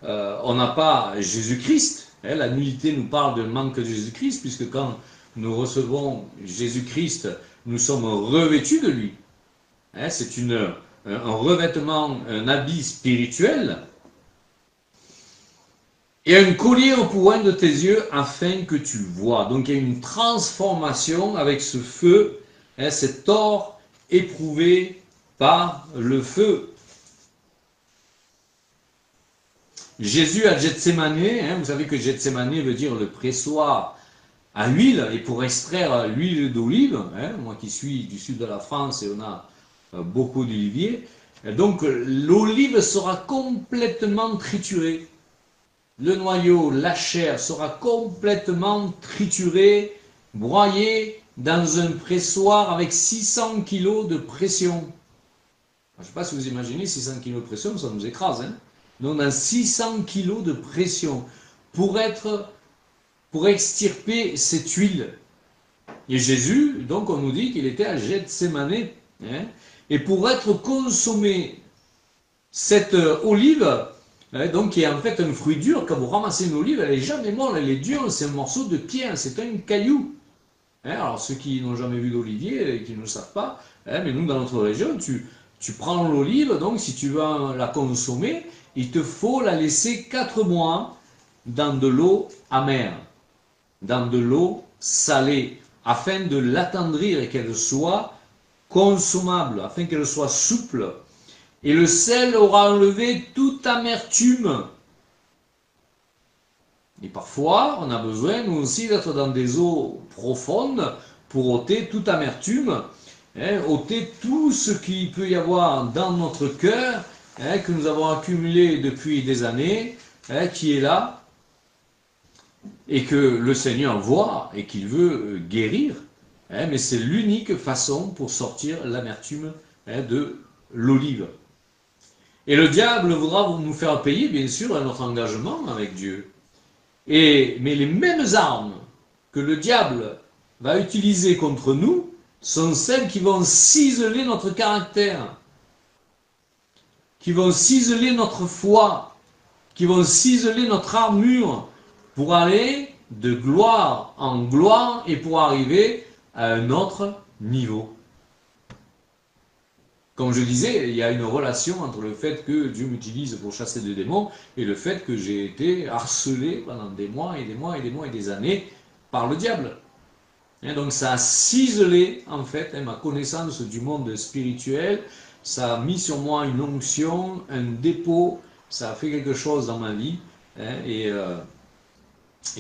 on n'a pas Jésus-Christ. Hein, la nudité nous parle de manque de Jésus-Christ, puisque quand nous recevons Jésus-Christ, nous sommes revêtus de lui. Hein, c'est un revêtement, un habit spirituel. Et un collier au point de tes yeux afin que tu vois. Donc il y a une transformation avec ce feu, hein, cet or éprouvé par le feu. Jésus à Gethsémane, hein, vous savez que Gethsémane veut dire le pressoir à huile, et pour extraire l'huile d'olive, hein, moi qui suis du sud de la France et on a beaucoup d'oliviers. Donc l'olive sera complètement triturée. Le noyau, la chair sera complètement triturée, broyée dans un pressoir avec 600 kg de pression. Je ne sais pas si vous imaginez 600 kg de pression, ça nous écrase. Hein. Donc on a 600 kg de pression pour extirper cette huile. Et Jésus, donc on nous dit qu'il était à Gethsémane. Hein, et pour être consommé, cette olive, donc qui est en fait un fruit dur, quand vous ramassez une olive, elle n'est jamais molle, elle est dure, c'est un morceau de pierre, c'est un caillou. Hein, alors ceux qui n'ont jamais vu d'olivier et qui ne le savent pas, hein, mais nous dans notre région, tu prends l'olive, donc si tu veux la consommer, il te faut la laisser 4 mois dans de l'eau amère, dans de l'eau salée, afin de l'attendrir et qu'elle soit consommable, afin qu'elle soit souple. Et le sel aura enlevé toute amertume. Et parfois, on a besoin, nous aussi, d'être dans des eaux profondes pour ôter toute amertume, hein, ôter tout ce qu'il peut y avoir dans notre cœur, hein, que nous avons accumulé depuis des années, hein, qui est là, et que le Seigneur voit et qu'il veut guérir. Hein, mais c'est l'unique façon pour sortir l'amertume, hein, de l'olive. Et le diable voudra nous faire payer, bien sûr, notre engagement avec Dieu. Mais les mêmes armes que le diable va utiliser contre nous sont celles qui vont ciseler notre caractère, qui vont ciseler notre foi, qui vont ciseler notre armure pour aller de gloire en gloire et pour arriver à un autre niveau. Comme je disais, il y a une relation entre le fait que Dieu m'utilise pour chasser des démons et le fait que j'ai été harcelé pendant des mois et des mois et des mois et des années par le diable. Et donc ça a ciselé en fait ma connaissance du monde spirituel, ça a mis sur moi une onction, un dépôt, ça a fait quelque chose dans ma vie. Et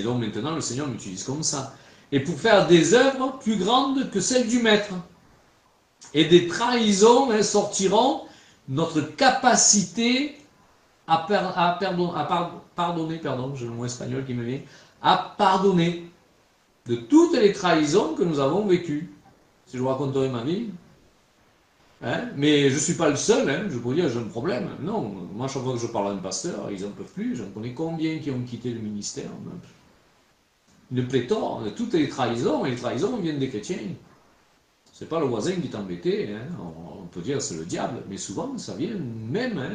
donc maintenant le Seigneur m'utilise comme ça. Et pour faire des œuvres plus grandes que celles du Maître. Et des trahisons sortiront notre capacité à pardonner, j'ai le mot espagnol qui me vient, à pardonner de toutes les trahisons que nous avons vécues. Si je vous raconterai ma vie, hein, mais je ne suis pas le seul, hein, je peux dire j'ai un problème. Non, moi chaque fois que je parle à un pasteur, ils n'en peuvent plus, j'en connais combien qui ont quitté le ministère. Une pléthore de toutes les trahisons, et les trahisons viennent des chrétiens. C'est pas le voisin qui t'embêtait, hein. On peut dire c'est le diable, mais souvent ça vient même, hein,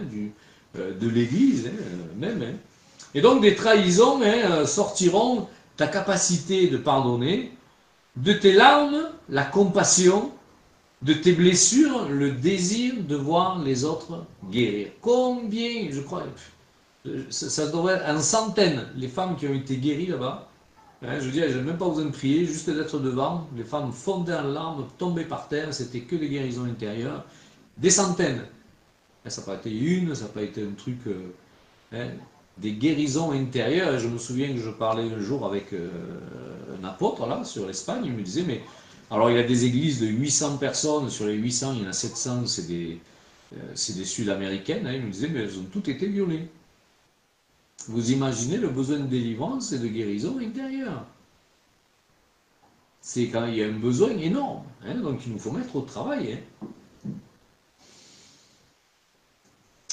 de l'église, hein, même. Hein. Et donc des trahisons, hein, sortiront ta capacité de pardonner, de tes larmes, la compassion, de tes blessures, le désir de voir les autres guérir. Combien, je crois, ça devrait être en centaines, les femmes qui ont été guéries là-bas. Hein, je veux dire, je n'ai même pas besoin de prier, juste d'être devant. Les femmes fondaient en larmes, tombaient par terre, c'était que des guérisons intérieures. Des centaines. Ça n'a pas été une, ça n'a pas été un truc... hein, des guérisons intérieures. Et je me souviens que je parlais un jour avec un apôtre, là, sur l'Espagne. Il me disait, mais... Alors, il y a des églises de 800 personnes. Sur les 800, il y en a 700, c'est des Sud-Américaines. Hein, il me disait, mais elles ont toutes été violées. Vous imaginez le besoin de délivrance et de guérison intérieure. C'est quand il y a un besoin énorme. Hein, donc il nous faut mettre au travail. Hein.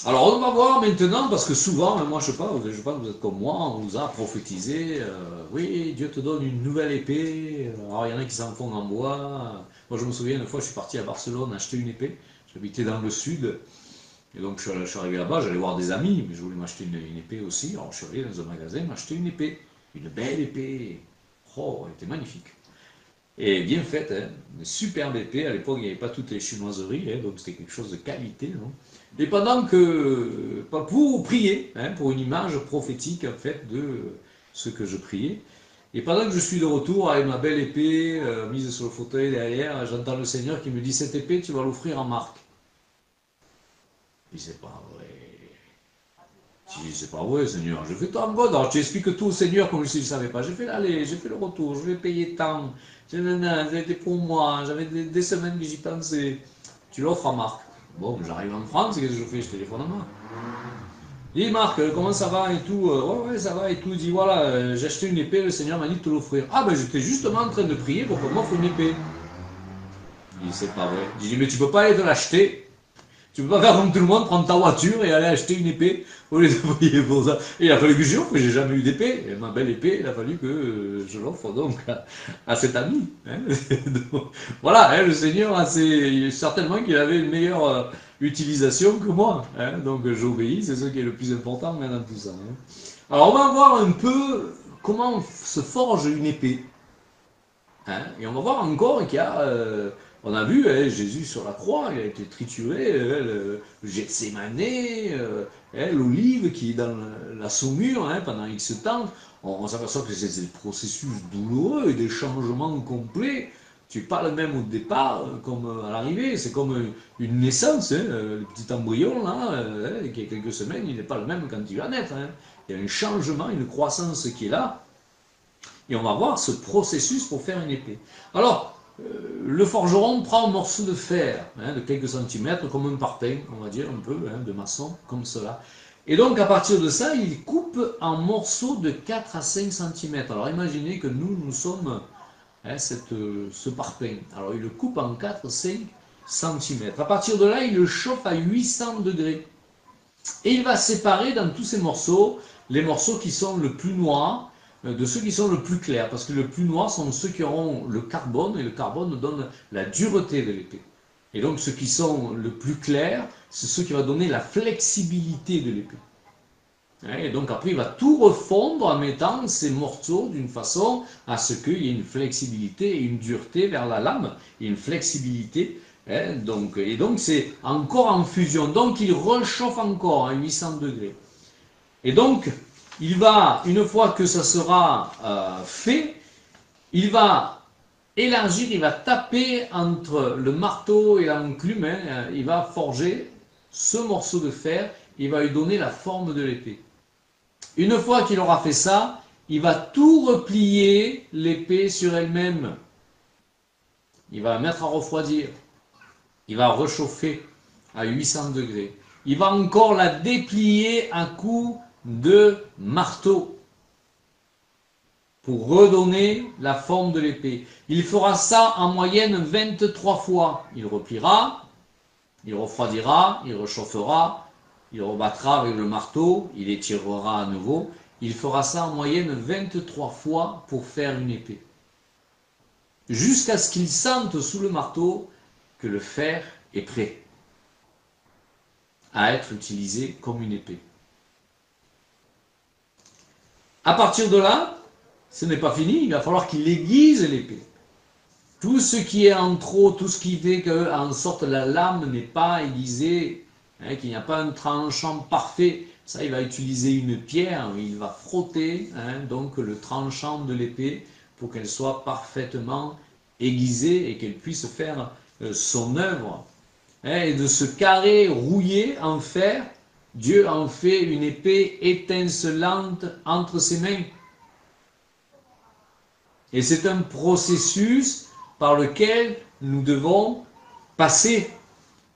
Alors on va voir maintenant, parce que souvent, moi je sais pas, vous êtes comme moi, on vous a prophétisé, oui, Dieu te donne une nouvelle épée. Alors il y en a qui s'en font en bois. Moi je me souviens, une fois je suis parti à Barcelone acheter une épée. J'habitais dans le sud. Et donc je suis arrivé là-bas, j'allais voir des amis, mais je voulais m'acheter une épée aussi. Alors je suis allé dans un magasin m'acheter une épée, une belle épée. Oh, elle était magnifique. Et bien faite, hein, une superbe épée. À l'époque, il n'y avait pas toutes les chinoiseries, hein, donc c'était quelque chose de qualité. Non, et pendant que, pour prier, hein, pour une image prophétique en fait de ce que je priais, et pendant que je suis de retour avec ma belle épée mise sur le fauteuil derrière, j'entends le Seigneur qui me dit, cette épée, tu vas l'offrir en marque. C'est pas vrai. Je dis, c'est pas vrai, Seigneur. Je fais tant de alors tu expliques tout au Seigneur comme si je ne savais pas. J'ai fait l'aller, j'ai fait le retour, je vais payer tant. C'était pour moi, j'avais des semaines que j'y pensais. tu l'offres à Marc. Bon, j'arrive en France, qu'est-ce que je fais? Je téléphone à Marc. Dis Marc, comment ça va et tout? Ouais, ouais, ça va et tout. Il dit voilà, j'ai acheté une épée, le Seigneur m'a dit de te l'offrir. Ah ben j'étais justement en train de prier pour qu'on m'offre une épée. Il dit c'est pas vrai. Je dis mais tu peux pas aller te l'acheter. Tu peux pas faire comme tout le monde, prendre ta voiture et aller acheter une épée au lieu de prier pour ça. Et il a fallu que j'offre, que j'ai jamais eu d'épée. Et ma belle épée, il a fallu que je l'offre donc à cet ami. Hein. Donc, voilà, hein, le Seigneur a certainement qu'il avait une meilleure utilisation que moi. Hein. Donc j'obéis, c'est ce qui est le plus important dans tout ça. Hein. Alors on va voir un peu comment se forge une épée. Hein, et on va voir encore qu'il y a, on a vu hein, Jésus sur la croix, il a été trituré, le Gethsémane, l'olive qui est dans la saumure hein, pendant X temps. On s'aperçoit que c'est des processus douloureux et des changements complets. Tu n'es pas le même au départ comme à l'arrivée, c'est comme une naissance, hein, le petit embryon là, qui a quelques semaines, il n'est pas le même quand il va naître. Hein. Il y a un changement, une croissance qui est là. Et on va voir ce processus pour faire une épée. Alors, le forgeron prend un morceau de fer hein, de quelques centimètres, comme un parpaing, on va dire un peu, hein, de maçon, comme cela. Et donc, à partir de ça, il coupe en morceaux de 4 à 5 centimètres. Alors, imaginez que nous sommes hein, ce parpaing. Alors, il le coupe en 4 à 5 centimètres. À partir de là, il le chauffe à 800 degrés. Et il va séparer dans tous ces morceaux, les morceaux qui sont le plus noirs, de ceux qui sont le plus clairs, parce que le plus noir sont ceux qui auront le carbone, et le carbone donne la dureté de l'épée. Et donc ceux qui sont le plus clairs, c'est ceux qui vont donner la flexibilité de l'épée. Et donc après il va tout refondre en mettant ces morceaux d'une façon à ce qu'il y ait une flexibilité et une dureté vers la lame, et une flexibilité. Et donc c'est encore en fusion, donc il rechauffe encore à 800 degrés. Et donc, il va, une fois que ça sera fait, il va élargir, il va taper entre le marteau et l'enclume, hein, il va forger ce morceau de fer, il va lui donner la forme de l'épée. Une fois qu'il aura fait ça, il va tout replier l'épée sur elle-même. Il va la mettre à refroidir. Il va rechauffer à 800 degrés. Il va encore la déplier à coups de marteau pour redonner la forme de l'épée. Il fera ça en moyenne 23 fois. Il repliera, il refroidira, il réchauffera, il rebattra avec le marteau, il étirera à nouveau. Il fera ça en moyenne 23 fois pour faire une épée. Jusqu'à ce qu'il sente sous le marteau que le fer est prêt à être utilisé comme une épée. À partir de là, ce n'est pas fini, il va falloir qu'il aiguise l'épée. Tout ce qui est en trop, tout ce qui fait qu'en sorte la lame n'est pas aiguisée, hein, qu'il n'y a pas un tranchant parfait, ça il va utiliser une pierre, il va frotter hein, donc le tranchant de l'épée pour qu'elle soit parfaitement aiguisée et qu'elle puisse faire son œuvre. Hein, et de ce carré rouillé en fer, Dieu en fait une épée étincelante entre ses mains. Et c'est un processus par lequel nous devons passer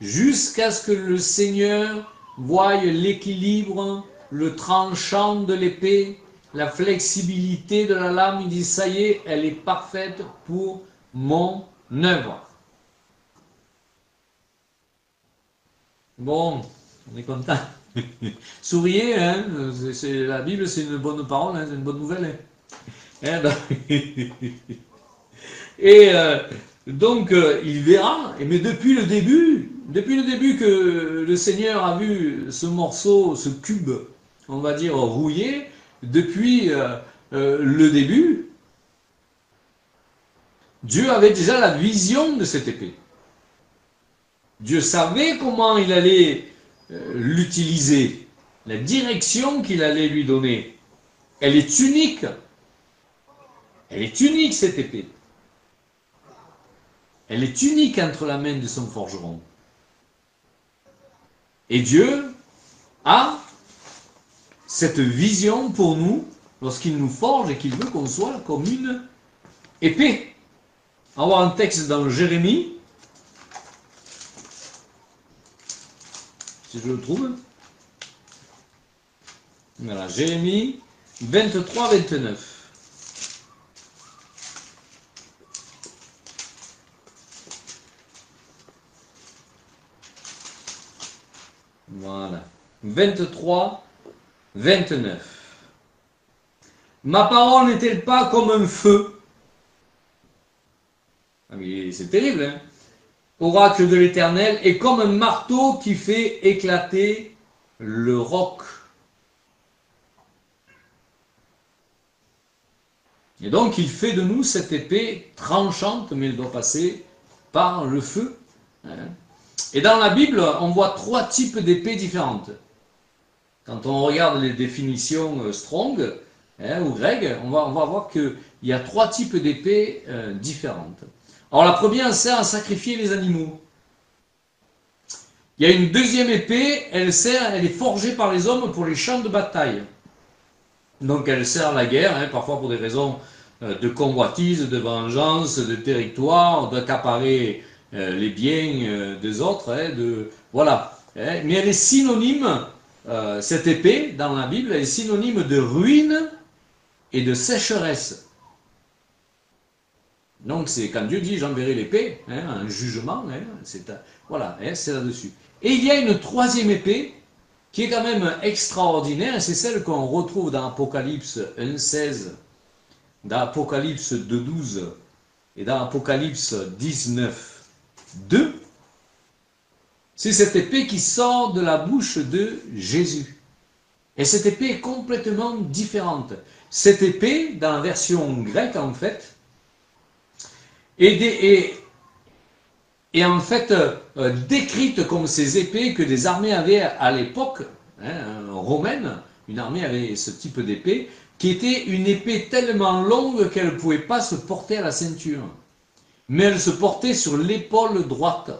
jusqu'à ce que le Seigneur voie l'équilibre, le tranchant de l'épée, la flexibilité de la lame. Il dit, ça y est, elle est parfaite pour mon œuvre. Bon, on est content. Souriez, hein, la Bible c'est une bonne parole, hein, c'est une bonne nouvelle. Hein. Et donc il verra, mais depuis le début que le Seigneur a vu ce morceau, ce cube, on va dire rouillé, depuis le début, Dieu avait déjà la vision de cette épée. Dieu savait comment il allait l'utiliser, la direction qu'il allait lui donner. Elle est unique. Elle est unique cette épée. Elle est unique entre la main de son forgeron. Et Dieu a cette vision pour nous lorsqu'il nous forge et qu'il veut qu'on soit comme une épée. On va voir un texte dans Jérémie. si je le trouve. Voilà, Jérémie 23, 29. Voilà. 23, 29. Ma parole n'est-elle pas comme un feu? Ah, mais c'est terrible, hein? Oracle de l'Éternel, est comme un marteau qui fait éclater le roc. Et donc il fait de nous cette épée tranchante, mais elle doit passer par le feu. Et dans la Bible, on voit 3 types d'épées différentes. Quand on regarde les définitions Strong ou Greg, on va voir qu'il y a 3 types d'épées différentes. Alors la première sert à sacrifier les animaux. Il y a une deuxième épée, elle est forgée par les hommes pour les champs de bataille. Donc elle sert à la guerre, parfois pour des raisons de convoitise, de vengeance, de territoire, d'accaparer les biens des autres, voilà. Mais elle est synonyme, cette épée dans la Bible, elle est synonyme de ruine et de sécheresse. Donc c'est quand Dieu dit j'enverrai l'épée, un jugement, voilà, c'est là-dessus. Et il y a une troisième épée qui est quand même extraordinaire, c'est celle qu'on retrouve dans Apocalypse 1,16, dans Apocalypse 2,12 et dans Apocalypse 19,2. C'est cette épée qui sort de la bouche de Jésus. Et cette épée est complètement différente. Cette épée, dans la version grecque en fait, est en fait décrite comme ces épées que des armées avaient à l'époque romaine. Une armée avait ce type d'épée, qui était une épée tellement longue qu'elle ne pouvait pas se porter à la ceinture. Mais elle se portait sur l'épaule droite.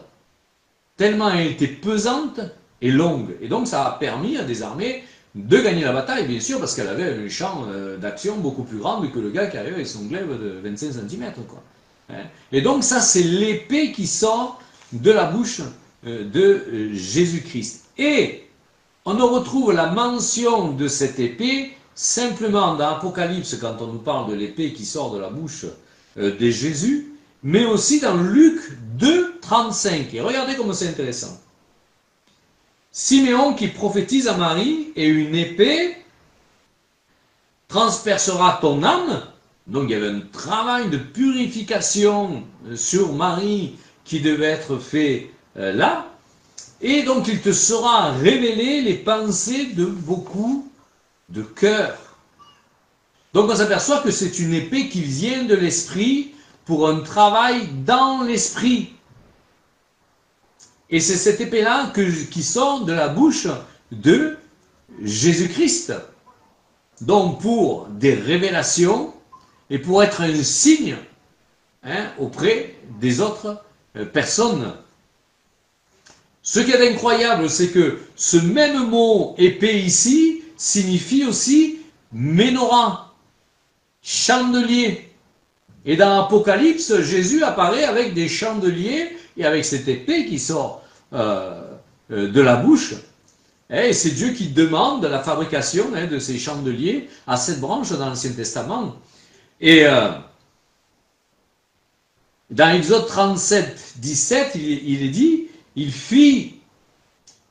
Tellement elle était pesante et longue. Et donc ça a permis à des armées de gagner la bataille, bien sûr, parce qu'elle avait un champ d'action beaucoup plus grand que le gars qui arrivait avec son glaive de 25 cm. Et donc ça, c'est l'épée qui sort de la bouche de Jésus-Christ. Et on ne retrouve la mention de cette épée simplement dans Apocalypse, quand on nous parle de l'épée qui sort de la bouche de Jésus, mais aussi dans Luc 2, 35. Et regardez comme c'est intéressant. Siméon qui prophétise à Marie, et une épée transpercera ton âme. Donc il y avait un travail de purification sur Marie qui devait être fait là. Et donc il te sera révélé les pensées de beaucoup de cœurs. Donc on s'aperçoit que c'est une épée qui vient de l'esprit pour un travail dans l'esprit. Et c'est cette épée-là qui sort de la bouche de Jésus-Christ. Donc pour des révélations et pour être un signe auprès des autres personnes. Ce qui est incroyable, c'est que ce même mot épée ici signifie aussi menorah, chandelier. Et dans l'Apocalypse, Jésus apparaît avec des chandeliers et avec cette épée qui sort de la bouche. Et c'est Dieu qui demande la fabrication de ces chandeliers à 7 branches dans l'Ancien Testament. Et dans Exode 37, 17, il est dit, il fit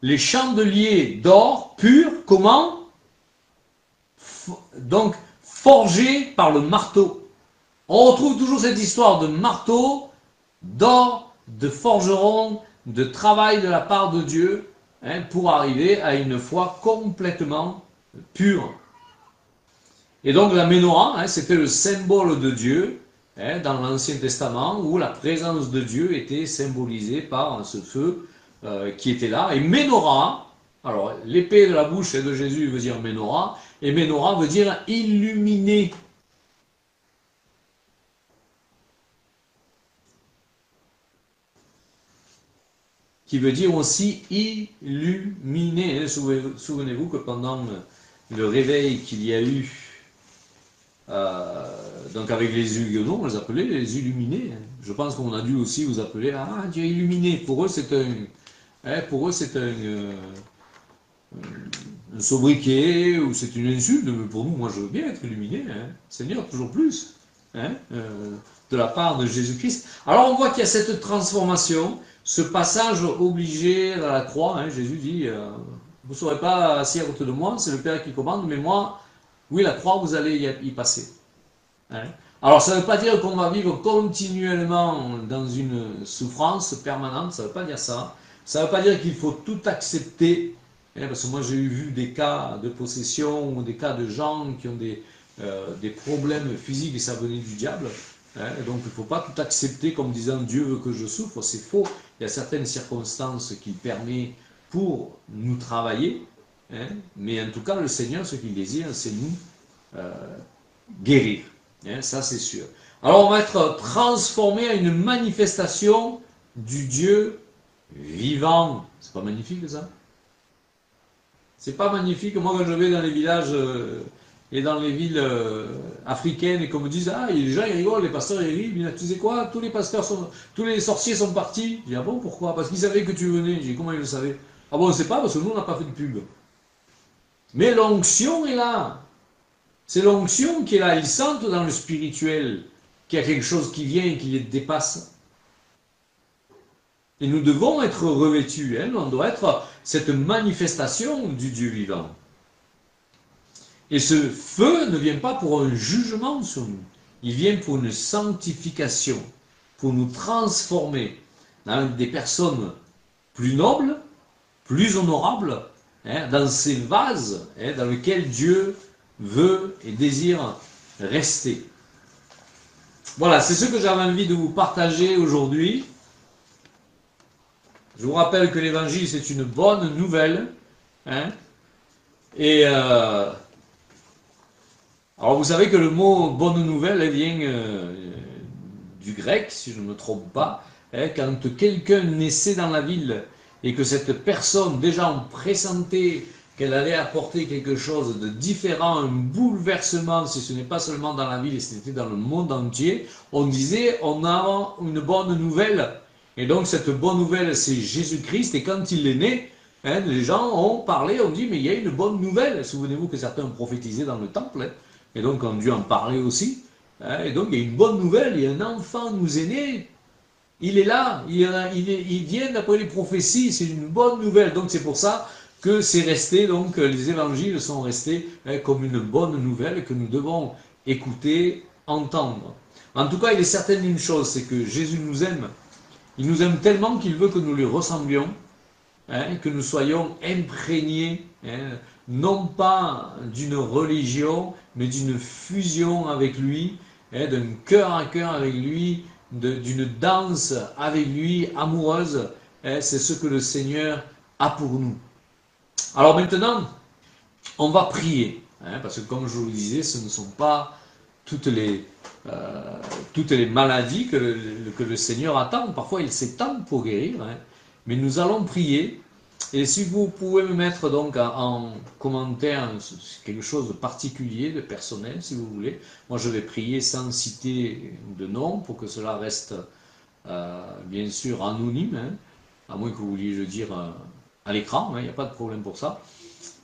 les chandeliers d'or pur, comment? Donc, forgés par le marteau. On retrouve toujours cette histoire de marteau, d'or, de forgeron, de travail de la part de Dieu, pour arriver à une foi complètement pure. Et donc la menorah, c'était le symbole de Dieu dans l'Ancien Testament, où la présence de Dieu était symbolisée par ce feu qui était là. Et menorah, alors l'épée de la bouche de Jésus veut dire menorah, et menorah veut dire illuminé. Qui veut dire aussi illuminé. Souvenez-vous que pendant le réveil qu'il y a eu, donc avec les Huguenots, on les appelait les illuminés. Je pense qu'on a dû aussi vous appeler Dieu illuminé. Pour eux, c'est Pour eux, c'est un sobriquet ou c'est une insulte. Mais pour nous, moi, je veux bien être illuminé. Seigneur, toujours plus. De la part de Jésus-Christ. Alors, on voit qu'il y a cette transformation, ce passage obligé à la croix. Jésus dit, vous ne serez pas assis à côté de moi, c'est le Père qui commande, mais moi, oui, la croix, vous allez y passer. Alors, ça ne veut pas dire qu'on va vivre continuellement dans une souffrance permanente, ça ne veut pas dire ça. Ça ne veut pas dire qu'il faut tout accepter, parce que moi j'ai vu des cas de possession ou des cas de gens qui ont des problèmes physiques et ça venait du diable. Donc il ne faut pas tout accepter comme disant Dieu veut que je souffre, c'est faux. Il y a certaines circonstances qu'il permet pour nous travailler, mais en tout cas le Seigneur, ce qu'il désire, c'est nous guérir. Ça c'est sûr. Alors on va être transformé à une manifestation du Dieu vivant. C'est pas magnifique ça? C'est pas magnifique? Moi quand je vais dans les villages et dans les villes africaines et qu'on me dise ah les gens ils rigolent, les pasteurs ils rient, tu sais quoi, tous les sorciers sont partis. Je dis ah bon pourquoi? Parce qu'ils savaient que tu venais. Je dis comment ils le savaient? Ah bon on sait pas parce que nous on n'a pas fait de pub. Mais l'onction est là. C'est l'onction qui est là. Ils sentent dans le spirituel qu'il y a quelque chose qui vient et qui les dépasse. Et nous devons être revêtus. On doit être cette manifestation du Dieu vivant. Et ce feu ne vient pas pour un jugement sur nous. Il vient pour une sanctification, pour nous transformer dans des personnes plus nobles, plus honorables, dans ces vases dans lesquels Dieu veut et désire rester. Voilà, c'est ce que j'avais envie de vous partager aujourd'hui. Je vous rappelle que l'évangile, c'est une bonne nouvelle. Et alors, vous savez que le mot bonne nouvelle vient du grec, si je ne me trompe pas. Quand quelqu'un naissait dans la ville et que cette personne, déjà on pressentait qu'elle allait apporter quelque chose de différent, un bouleversement, si ce n'est pas seulement dans la ville, et c'était dans le monde entier, on disait on a une bonne nouvelle. Et donc cette bonne nouvelle, c'est Jésus-Christ, et quand il est né, les gens ont parlé, ont dit mais il y a une bonne nouvelle. Souvenez-vous que certains ont prophétisé dans le temple, et donc on a dû en parler aussi. Et donc il y a une bonne nouvelle, il y a un enfant nous est né. Il est là, il vient d'après les prophéties, c'est une bonne nouvelle. Donc c'est pour ça que c'est resté, donc les évangiles sont restés comme une bonne nouvelle que nous devons écouter, entendre. En tout cas, il est certain d'une chose, c'est que Jésus nous aime. Il nous aime tellement qu'il veut que nous lui ressemblions, que nous soyons imprégnés, non pas d'une religion, mais d'une fusion avec lui, d'un cœur à cœur avec lui, d'une danse avec lui, amoureuse. C'est ce que le Seigneur a pour nous. Alors maintenant, on va prier, parce que comme je vous le disais, ce ne sont pas toutes les maladies que le Seigneur attend. Parfois, il s'étend pour guérir, mais nous allons prier. Et si vous pouvez me mettre donc en commentaire quelque chose de particulier, de personnel, si vous voulez. Moi, je vais prier sans citer de nom pour que cela reste bien sûr anonyme, à moins que vous vouliez le dire à l'écran, il n'y a pas de problème pour ça.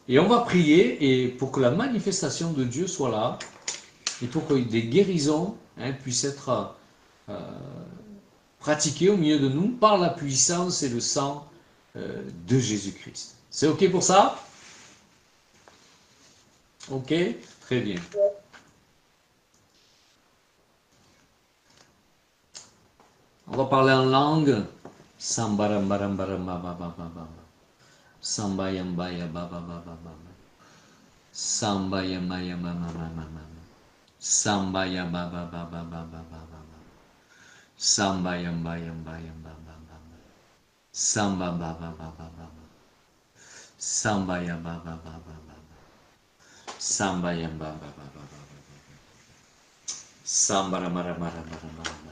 Et on va prier et pour que la manifestation de Dieu soit là et pour que des guérisons puissent être pratiquées au milieu de nous par la puissance et le sang de Jésus-Christ. C'est OK pour ça? OK? Très bien. On va parler en langue. Sambarambarambaramabababa. Sambayambaya bababababa. Sambayamaya mamamamama. Sambaya bababababababa. Sambayambayambayambababa. Samba baba baba baba. Sambaya baba baba baba. Sambaya baba baba baba. Sambara mara mara mara mara.